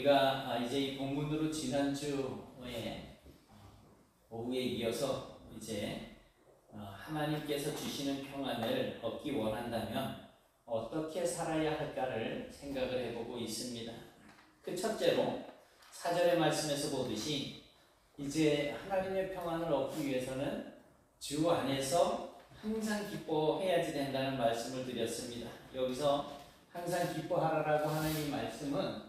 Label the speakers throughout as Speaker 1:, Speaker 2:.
Speaker 1: 우리가 이제 이 본문으로 지난주에 오후에 이어서 이제 하나님께서 주시는 평안을 얻기 원한다면 어떻게 살아야 할까를 생각을 해보고 있습니다. 그 첫째로 4절의 말씀에서 보듯이 이제 하나님의 평안을 얻기 위해서는 주 안에서 항상 기뻐해야지 된다는 말씀을 드렸습니다. 여기서 항상 기뻐하라라고 하는 이 말씀은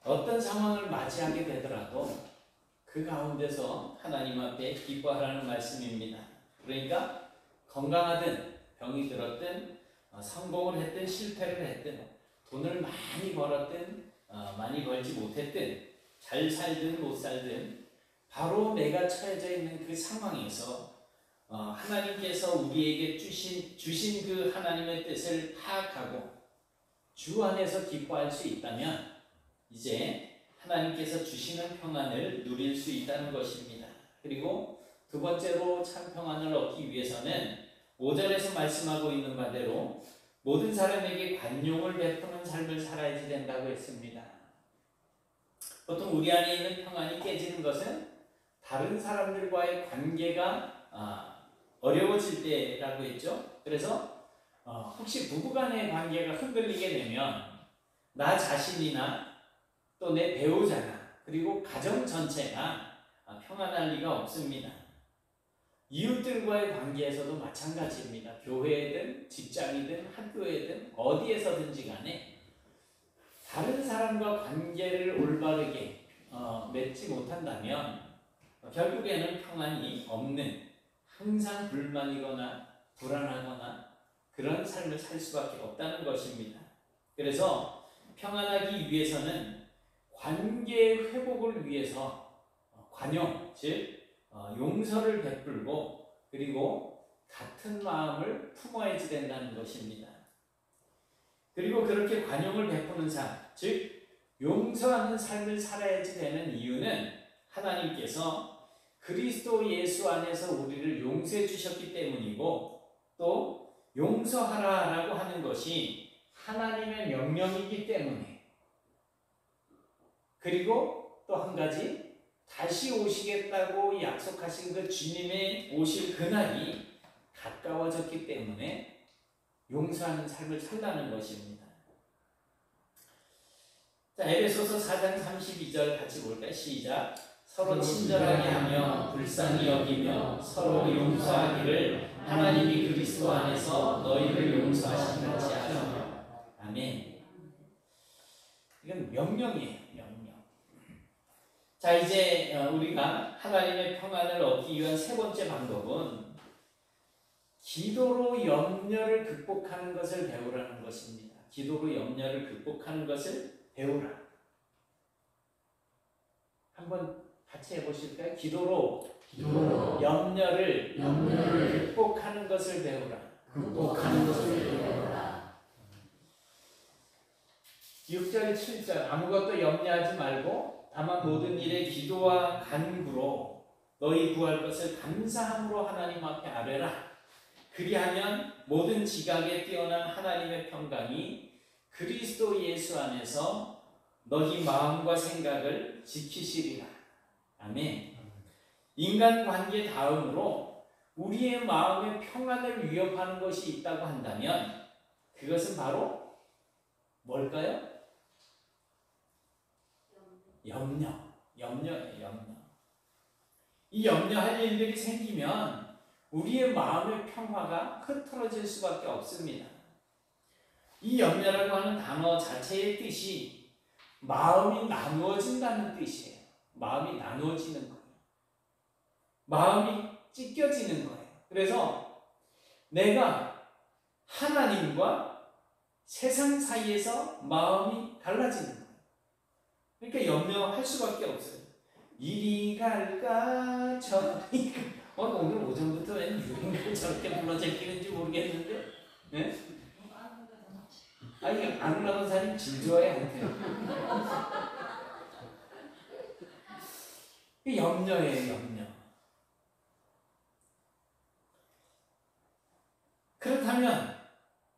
Speaker 1: 어떤 상황을 맞이하게 되더라도 그 가운데서 하나님 앞에 기뻐하라는 말씀입니다. 그러니까 건강하든 병이 들었든 성공을 했든 실패를 했든 돈을 많이 벌었든 많이 벌지 못했든 잘 살든 못 살든 바로 내가 처해져 있는 그 상황에서 하나님께서 우리에게 주신 그 하나님의 뜻을 파악하고 주 안에서 기뻐할 수 있다면 이제 하나님께서 주시는 평안을 누릴 수 있다는 것입니다. 그리고 두 번째로 참 평안을 얻기 위해서는 5절에서 말씀하고 있는 바대로 모든 사람에게 관용을 베푸는 삶을 살아야지 된다고 했습니다. 보통 우리 안에 있는 평안이 깨지는 것은 다른 사람들과의 관계가 어려워질 때라고 했죠. 그래서 혹시 부부간의 관계가 흔들리게 되면 나 자신이나 또 내 배우자나 그리고 가정 전체가 평안할 리가 없습니다. 이웃들과의 관계에서도 마찬가지입니다. 교회든 직장이든 학교에든 어디에서든지 간에 다른 사람과 관계를 올바르게 맺지 못한다면 결국에는 평안이 없는, 항상 불만이거나 불안하거나 그런 삶을 살 수밖에 없다는 것입니다. 그래서 평안하기 위해서는 관계 회복을 위해서 관용, 즉 용서를 베풀고 그리고 같은 마음을 품어야지 된다는 것입니다. 그리고 그렇게 관용을 베푸는 삶, 즉 용서하는 삶을 살아야지 되는 이유는 하나님께서 그리스도 예수 안에서 우리를 용서해 주셨기 때문이고 또 용서하라라고 하는 것이 하나님의 명령이기 때문에, 그리고 또 한 가지 다시 오시겠다고 약속하신 그 주님의 오실 그날이 가까워졌기 때문에 용서하는 삶을 살라는 것입니다. 자, 에베소서 4장 32절 같이 볼까요? 시작. 서로 친절하게 하며 불쌍히 여기며 서로 용서하기를 하나님이 그리스도 안에서 너희를 용서하신 같이 하며. 아멘. 이건 명령이에요. 명령. 자, 이제 우리가 하나님의 평안을 얻기 위한 세 번째 방법은 기도로 염려를 극복하는 것을 배우라는 것입니다. 기도로 염려를 극복하는 것을 배우라. 한번 같이 해보실까요? 기도로 염려를 극복하는 것을 배우라. 6절 7절 아무것도 염려하지 말고 다만 모든 일에 기도와 간구로 너희 구할 것을 감사함으로 하나님 앞에 아뢰라. 그리하면 모든 지각에 뛰어난 하나님의 평강이 그리스도 예수 안에서 너희 마음과 생각을 지키시리라. 아멘. 인간관계 다음으로 우리의 마음의 평안을 위협하는 것이 있다고 한다면 그것은 바로 뭘까요? 염려예요. 이 염려할 일들이 생기면 우리의 마음의 평화가 흐트러질 수밖에 없습니다. 이 염려라고 하는 단어 자체의 뜻이 마음이 나누어진다는 뜻이에요. 마음이 나누어지는 거예요. 마음이 찢겨지는 거예요. 그래서 내가 하나님과 세상 사이에서 마음이 달라지는 거예요. 그러니까 염려할 수밖에 없어요. 이리 갈까 저리 갈까. 오늘 오전부터 웬 유행가를 저렇게 불러 제끼는지 모르겠는데, 네? 아니, 아는 사람이 질 좋아해 안 돼요. 염려예요, 염려. 그렇다면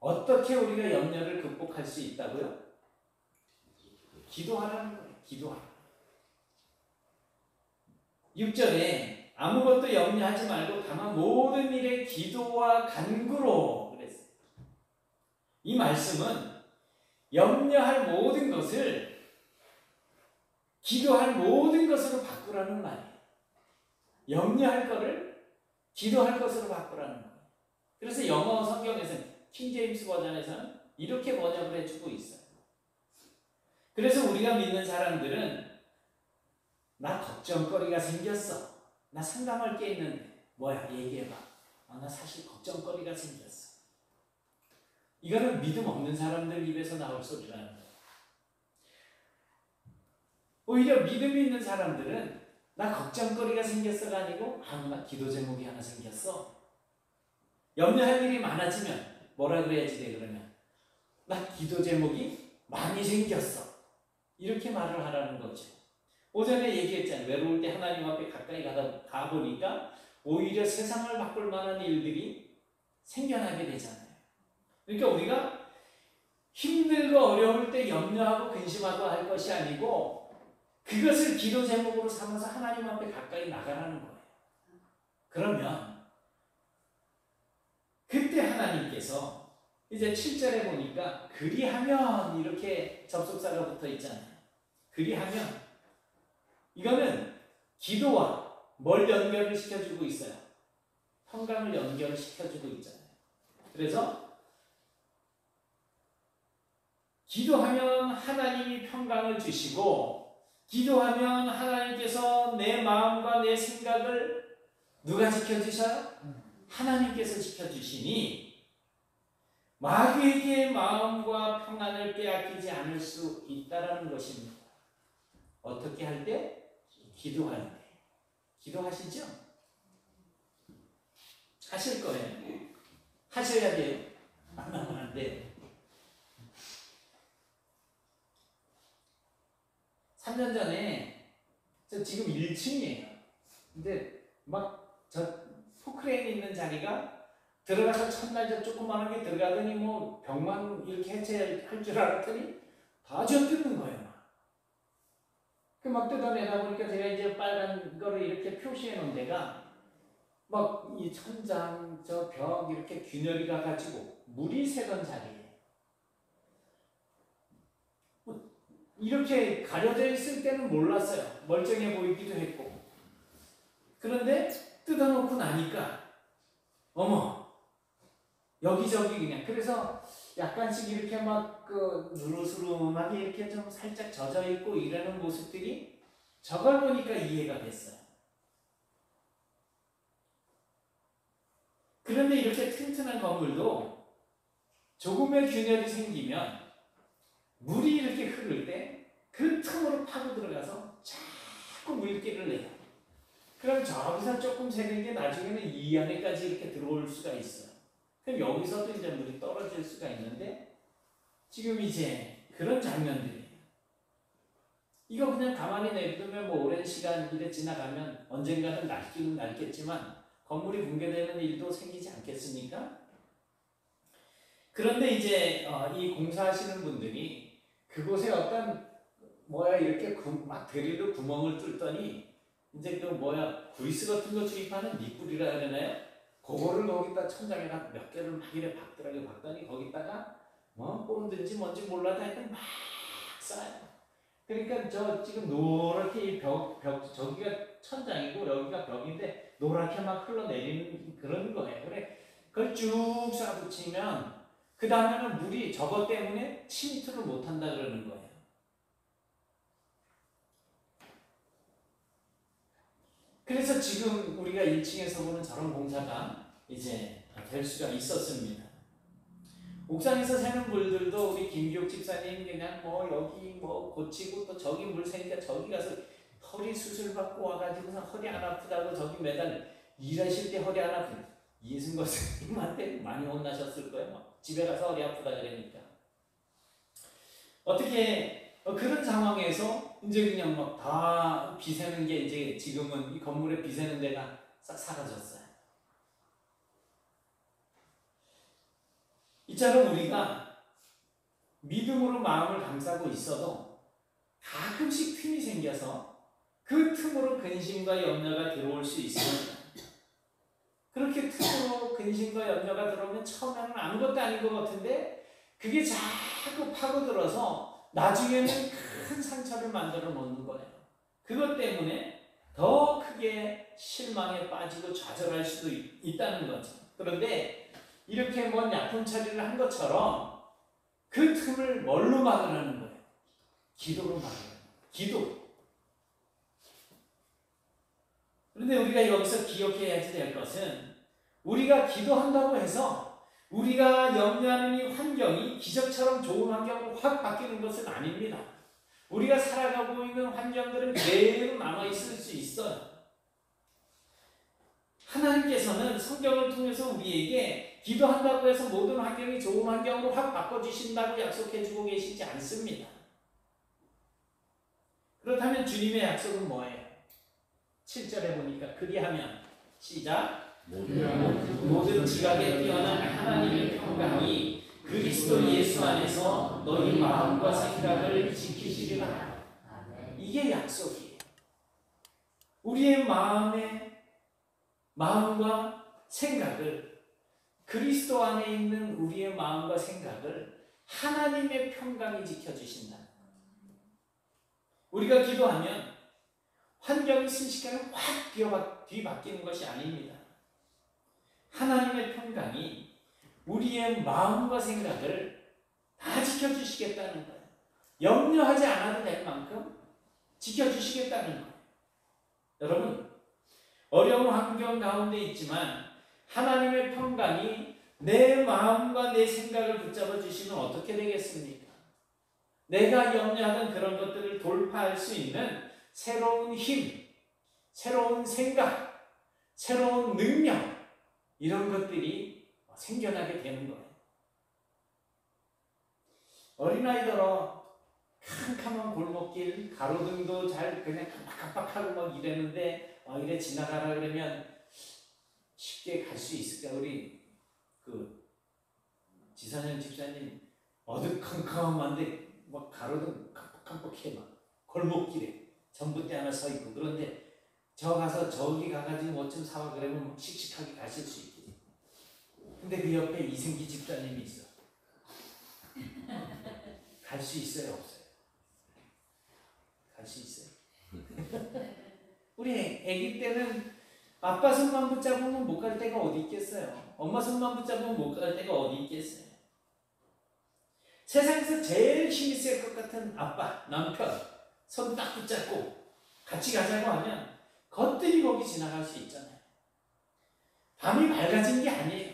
Speaker 1: 어떻게 우리가 염려를 극복할 수 있다고요? 기도하라는 거예요. 기도하라. 6절에 아무것도 염려하지 말고 다만 모든 일에 기도와 간구로 그랬어요. 이 말씀은 염려할 모든 것을 기도할 모든 것으로 바꾸라는 말이에요. 염려할 거를 기도할 것으로 바꾸라는 거예요. 그래서 영어 성경에서는 킹제임스 버전에서는 이렇게 번역을 해주고 있어요. 그래서 우리가 믿는 사람들은 나 걱정거리가 생겼어. 나 상담할 게 있는데 뭐야 얘기해봐. 나 사실 걱정거리가 생겼어. 이거는 믿음 없는 사람들 입에서 나올 소리라는 거예요. 오히려 믿음이 있는 사람들은 나 걱정거리가 생겼어가 아니고 나 기도 제목이 하나 생겼어. 염려할 일이 많아지면 뭐라 그래야지 돼 그러면 나 기도 제목이 많이 생겼어. 이렇게 말을 하라는 거죠. 오전에 얘기했잖아요. 외로울 때 하나님 앞에 가까이 가보니까 오히려 세상을 바꿀 만한 일들이 생겨나게 되잖아요. 그러니까 우리가 힘들고 어려울 때 염려하고 근심하고 할 것이 아니고 그것을 기도 제목으로 삼아서 하나님 앞에 가까이 나가라는 거예요. 그러면 그때 하나님께서 이제 7절에 보니까 그리하면 이렇게 접속사가 붙어 있잖아요. 그리하면 이거는 기도와 뭘 연결을 시켜주고 있어요? 평강을 연결을 시켜주고 있잖아요. 그래서 기도하면 하나님이 평강을 주시고 기도하면 하나님께서 내 마음과 내 생각을 누가 지켜주셔요? 하나님께서 지켜주시니 마귀에게 마음과 평안을 빼앗기지 않을 수 있다라는 것입니다. 어떻게 할 때? 기도할 때. 기도하시죠? 하실 거예요. 하셔야 돼요. 안 하면 안 돼요. 3년 전에 저 지금 1층이에요. 근데 막 저 포크레인 있는 자리가 들어가서 첫날 저 조그만하게 들어가더니 뭐 벽만 이렇게 해체할 줄 알았더니 다 젖뜯는 거예요. 막 뜯어내다 보니까 제가 이제 빨간 거를 이렇게 표시해 놓은 데가 막 이 천장, 저 벽 이렇게 균열이 가가지고 물이 새던 자리예요. 이렇게 가려져 있을 때는 몰랐어요. 멀쩡해 보이기도 했고. 그런데 뜯어놓고 나니까 어머 여기저기 그냥 그래서 약간씩 이렇게 막 그 누르스름하게 이렇게 좀 살짝 젖어 있고 이러는 모습들이 저걸 보니까 이해가 됐어요. 그런데 이렇게 튼튼한 건물도 조금의 균열이 생기면 물이 이렇게 흐를 때 그 틈으로 파고 들어가서 자꾸 물기를 내요. 그럼 저기서 조금 새는 게 나중에는 이 안에까지 이렇게 들어올 수가 있어요. 그럼 여기서도 이제 물이 떨어질 수가 있는데 지금 이제 그런 장면들이에요. 이거 그냥 가만히 내두면 뭐 오랜 시간 이래 지나가면 언젠가는 낡기는 낡겠지만 건물이 붕괴되는 일도 생기지 않겠습니까? 그런데 이제 이 공사하시는 분들이 그곳에 어떤 이렇게 막 드릴로 구멍을 뚫더니 이제 그 구리스 같은 거 주입하는 니뿔이라 해야 되나요? 그거를 거기다 천장에다 몇 개를 막 이래 박더니 거기다가 뭐 본든지 뭔지 몰라도 하여튼 막 쌓아요. 그러니까 저 지금 노랗게 이 저기가 천장이고 여기가 벽인데 노랗게 막 흘러내리는 그런 거예요. 그래 그걸 쭉 쏴붙이면 그 다음에는 물이 저것 때문에 침투를 못한다 그러는 거예요. 그래서 지금 우리가 1층에서 보는 저런 공사가 이제 될 수가 있었습니다. 옥상에서 새는 물들도 우리 김기옥 집사님 그냥 여기 고치고 또 저기 물 새니까 저기 가서 허리 수술 받고 와가지고서 허리 안 아프다고 저기 매달 일하실 때 허리 안 아프다. 이승거 선생님한테 많이 혼나셨을 거예요. 집에 가서 허리 아프다 그러니까. 어떻게 그런 상황에서 이제 그냥 막 다 비새는 게 이제 지금은 이 건물에 비새는 데가 싹 사라졌어요. 이처럼 우리가 믿음으로 마음을 감싸고 있어도 가끔씩 틈이 생겨서 그 틈으로 근심과 염려가 들어올 수 있습니다. 그렇게 틈으로 근심과 염려가 들어오면 처음에는 아무것도 아닌 것 같은데 그게 자꾸 파고들어서 나중에는 큰 상처를 만들어 놓는 거예요. 그것 때문에 더 크게 실망에 빠지고 좌절할 수도 있다는 거죠. 그런데 이렇게 뭔 약품 처리를 한 것처럼 그 틈을 뭘로 막으라는 거예요? 기도로 막으라는 거예요. 기도. 그런데 우리가 여기서 기억해야지 될 것은 우리가 기도한다고 해서 우리가 염려하는 이 환경이 기적처럼 좋은 환경으로 확 바뀌는 것은 아닙니다. 우리가 살아가고 있는 환경들은 그대로 남아있을 수 있어요. 하나님께서는 성경을 통해서 우리에게 기도한다고 해서 모든 환경이 좋은 환경으로 확 바꿔주신다고 약속해주고 계시지 않습니다. 그렇다면 주님의 약속은 뭐예요? 7절에 보니까 그리하면 시작 모든 지각에 뛰어난 하나님의 평강이 그리스도 예수 안에서 너희 마음과 생각을 지키시리라. 이게 약속이에요. 우리의 마음과 생각을 그리스도 안에 있는 우리의 마음과 생각을 하나님의 평강이 지켜주신다. 우리가 기도하면 환경이 순식간에 확 뒤바뀌는 것이 아닙니다. 하나님의 평강이 우리의 마음과 생각을 다 지켜주시겠다는 거예요. 염려하지 않아도 될 만큼 지켜주시겠다는 거예요. 여러분, 어려운 환경 가운데 있지만 하나님의 평강이 내 마음과 내 생각을 붙잡아 주시면 어떻게 되겠습니까? 내가 염려하던 그런 것들을 돌파할 수 있는 새로운 힘, 새로운 생각, 새로운 능력, 이런 것들이 생겨나게 되는 거예요. 어린아이들어 캄캄한 골목길, 가로등도 잘 그냥 깜빡깜빡하고 막 이랬는데 이래 지나가라 그러면 쉽게 갈 수 있을까? 우리 지선영 집사님 어두컴컴한데 막 가로등 깜빡깜빡해 막 골목길에 전봇대 하나 서 있고 그런데 저 가서 저기 가가지고 뭐 좀 사와 그러면 막 씩씩하게 가실 수 있겠지. 근데 그 옆에 이승기 집사님이 있어. 갈 수 있어요, 없어요? 갈 수 있어요. 우리 아기 때는 아빠 손만 붙잡으면 못 갈 데가 어디 있겠어요? 엄마 손만 붙잡으면 못 갈 데가 어디 있겠어요? 세상에서 제일 힘이 셀 것 같은 아빠, 남편 손 딱 붙잡고 같이 가자고 하면 겉들이 거기 지나갈 수 있잖아요. 밤이 밝아진 게 아니에요.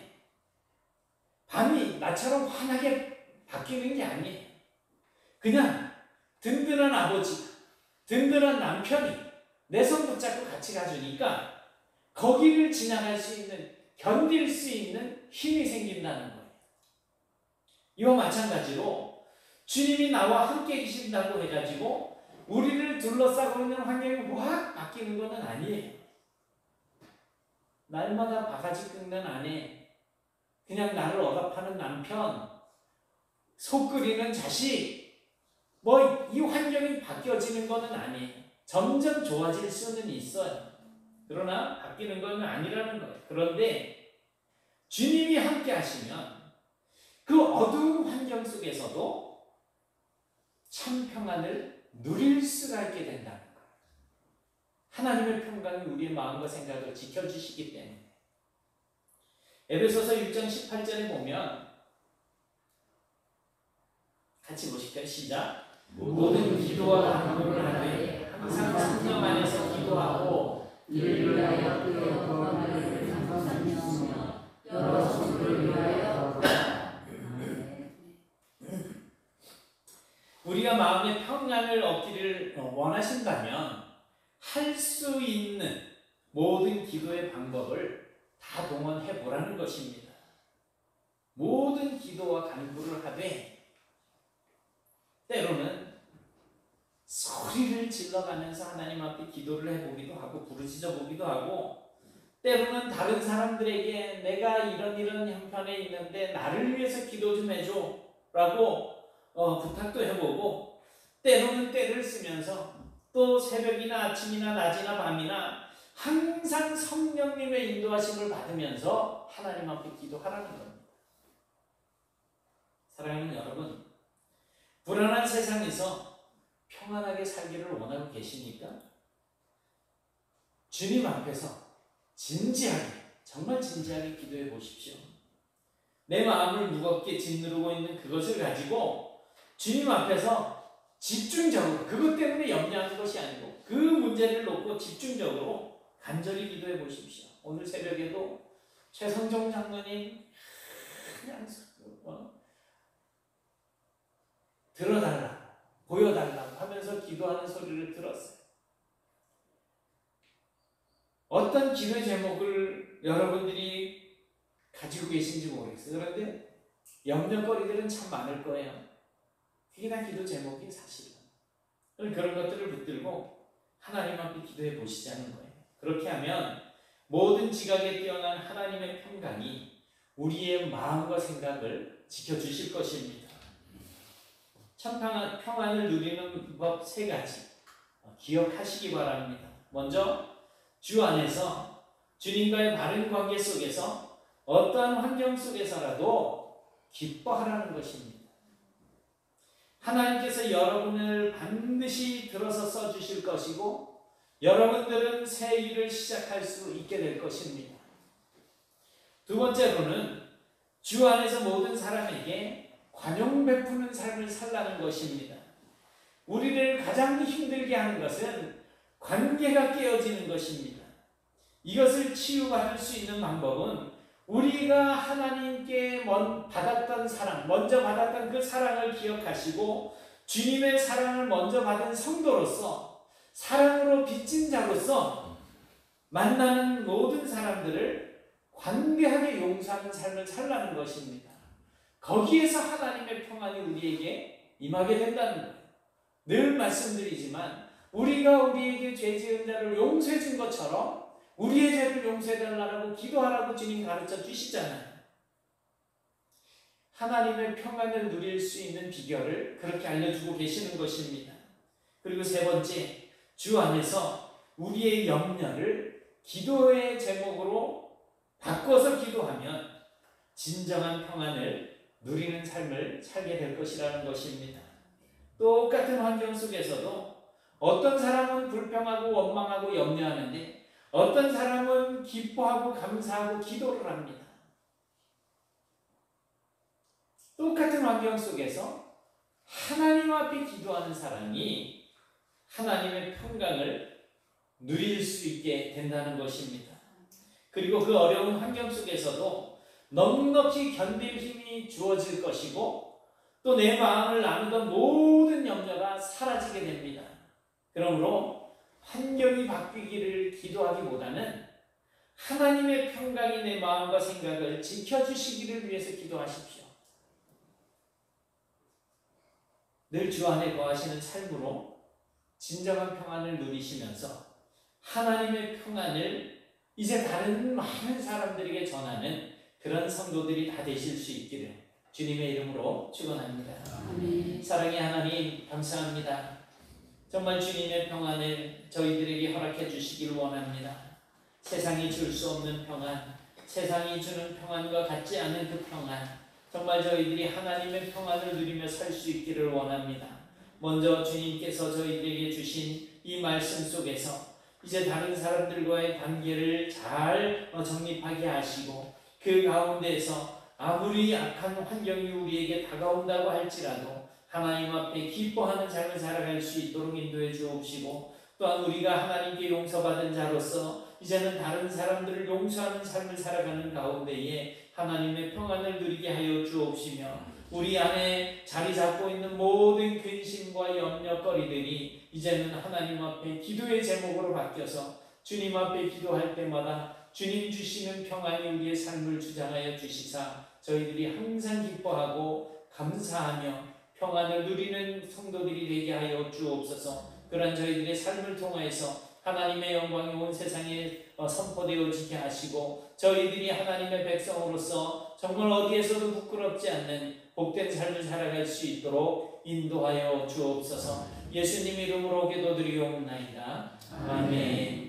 Speaker 1: 밤이 나처럼 환하게 바뀌는 게 아니에요. 그냥 든든한 아버지, 든든한 남편이 내 손 붙잡고 같이 가주니까 거기를 지나갈 수 있는, 견딜 수 있는 힘이 생긴다는 거예요. 이와 마찬가지로 주님이 나와 함께 계신다고 해가지고 우리를 둘러싸고 있는 환경이 확 바뀌는 것은 아니에요. 날마다 바가지 긁는 아내, 그냥 나를 억압하는 남편, 속 끓이는 자식, 이 환경이 바뀌어지는 것은 아니에요. 점점 좋아질 수는 있어요. 그러나 바뀌는 건 아니라는 거예요. 그런데 주님이 함께 하시면 그 어두운 환경 속에서도 참 평안을 누릴 수가 있게 된다는 거예요. 하나님의 평강이 우리의 마음과 생각을 지켜주시기 때문에. 에베소서 6장 18절에 보면 같이 보실까요? 시작. 모든 기도와 간구를 하되 항상 성령 안에서 기도하고 이를 위하여 그의 구원을 상고하며 여러 성도를 위하여 구하라. 우리가 마음의 평안을 얻기를 원하신다면 할 수 있는 모든 기도의 방법을 다 동원해 보라는 것입니다. 모든 기도와 간구를 하되 때로는 소리를 질러가면서 하나님 앞에 기도를 해보기도 하고 부르짖어 보기도 하고 때로는 다른 사람들에게 내가 이런 형편에 있는데 나를 위해서 기도 좀 해줘 라고 부탁도 해보고, 때로는 때를 쓰면서 또 새벽이나 아침이나 낮이나 밤이나 항상 성령님의 인도하심을 받으면서 하나님 앞에 기도하라는 겁니다. 사랑하는 여러분, 불안한 세상에서 평안하게 살기를 원하고 계십니까? 주님 앞에서 진지하게, 정말 진지하게 기도해 보십시오. 내 마음을 무겁게 짓누르고 있는 그것을 가지고 주님 앞에서 집중적으로, 그것 때문에 염려하는 것이 아니고 그 문제를 놓고 집중적으로 간절히 기도해 보십시오. 오늘 새벽에도 최성종 장로님 그냥 들어달라고, 보여달라고 하면서 기도하는 소리를 들었어요. 어떤 기도 제목을 여러분들이 가지고 계신지 모르겠어요. 그런데 염려거리들은 참 많을 거예요. 그게 다 기도 제목이 사실은. 그런 것들을 붙들고 하나님 앞에 기도해 보시자는 거예요. 그렇게 하면 모든 지각에 뛰어난 하나님의 평강이 우리의 마음과 생각을 지켜주실 것입니다. 참 평안을 누리는 법 3가지 기억하시기 바랍니다. 먼저 주 안에서 주님과의 바른 관계 속에서 어떠한 환경 속에서라도 기뻐하라는 것입니다. 하나님께서 여러분을 반드시 들어서 써주실 것이고 여러분들은 새 일을 시작할 수 있게 될 것입니다. 두 번째로는 주 안에서 모든 사람에게 관용 베푸는 삶을 살라는 것입니다. 우리를 가장 힘들게 하는 것은 관계가 깨어지는 것입니다. 이것을 치유받을 수 있는 방법은 우리가 하나님께 받았던 사랑, 먼저 받았던 그 사랑을 기억하시고 주님의 사랑을 먼저 받은 성도로서 사랑으로 빚진 자로서 만나는 모든 사람들을 관대하게 용서하는 삶을 살라는 것입니다. 거기에서 하나님의 평안이 우리에게 임하게 된다는 거예요. 늘 말씀드리지만 우리가 우리에게 죄 지은 자를 용서해 준 것처럼 우리의 죄를 용서해 달라고 기도하라고 주님 가르쳐 주시잖아요. 하나님의 평안을 누릴 수 있는 비결을 그렇게 알려주고 계시는 것입니다. 그리고 세 번째, 주 안에서 우리의 염려를 기도의 제목으로 바꿔서 기도하면 진정한 평안을 누리는 삶을 살게 될 것이라는 것입니다. 똑같은 환경 속에서도 어떤 사람은 불평하고 원망하고 염려하는데 어떤 사람은 기뻐하고 감사하고 기도를 합니다. 똑같은 환경 속에서 하나님 앞에 기도하는 사람이 하나님의 평강을 누릴 수 있게 된다는 것입니다. 그리고 그 어려운 환경 속에서도 넉넉히 견딜 힘이 주어질 것이고 또 내 마음을 나누던 모든 염려가 사라지게 됩니다. 그러므로 환경이 바뀌기를 기도하기보다는 하나님의 평강이 내 마음과 생각을 지켜주시기를 위해서 기도하십시오. 늘 주 안에 거하시는 삶으로 진정한 평안을 누리시면서 하나님의 평안을 이제 다른 많은 사람들에게 전하는 그런 성도들이 다 되실 수 있기를 주님의 이름으로 축원합니다. 아멘. 사랑의 하나님 감사합니다. 정말 주님의 평안을 저희들에게 허락해 주시길 원합니다. 세상이 줄 수 없는 평안, 세상이 주는 평안과 같지 않은 그 평안, 정말 저희들이 하나님의 평안을 누리며 살 수 있기를 원합니다. 먼저 주님께서 저희들에게 주신 이 말씀 속에서 이제 다른 사람들과의 관계를 잘 정립하게 하시고 그 가운데에서 아무리 악한 환경이 우리에게 다가온다고 할지라도 하나님 앞에 기뻐하는 삶을 살아갈 수 있도록 인도해 주옵시고 또한 우리가 하나님께 용서받은 자로서 이제는 다른 사람들을 용서하는 삶을 살아가는 가운데에 하나님의 평안을 누리게 하여 주옵시며 우리 안에 자리 잡고 있는 모든 근심과 염려거리들이 이제는 하나님 앞에 기도의 제목으로 바뀌어서 주님 앞에 기도할 때마다 주님 주시는 평안이 우리의 삶을 주장하여 주시사 저희들이 항상 기뻐하고 감사하며 평안을 누리는 성도들이 되게 하여 주옵소서. 그런 저희들의 삶을 통하여서 하나님의 영광이 온 세상에 선포되어지게 하시고 저희들이 하나님의 백성으로서 정말 어디에서도 부끄럽지 않는 복된 삶을 살아갈 수 있도록 인도하여 주옵소서. 예수님 이름으로 기도드리옵나이다. 아멘.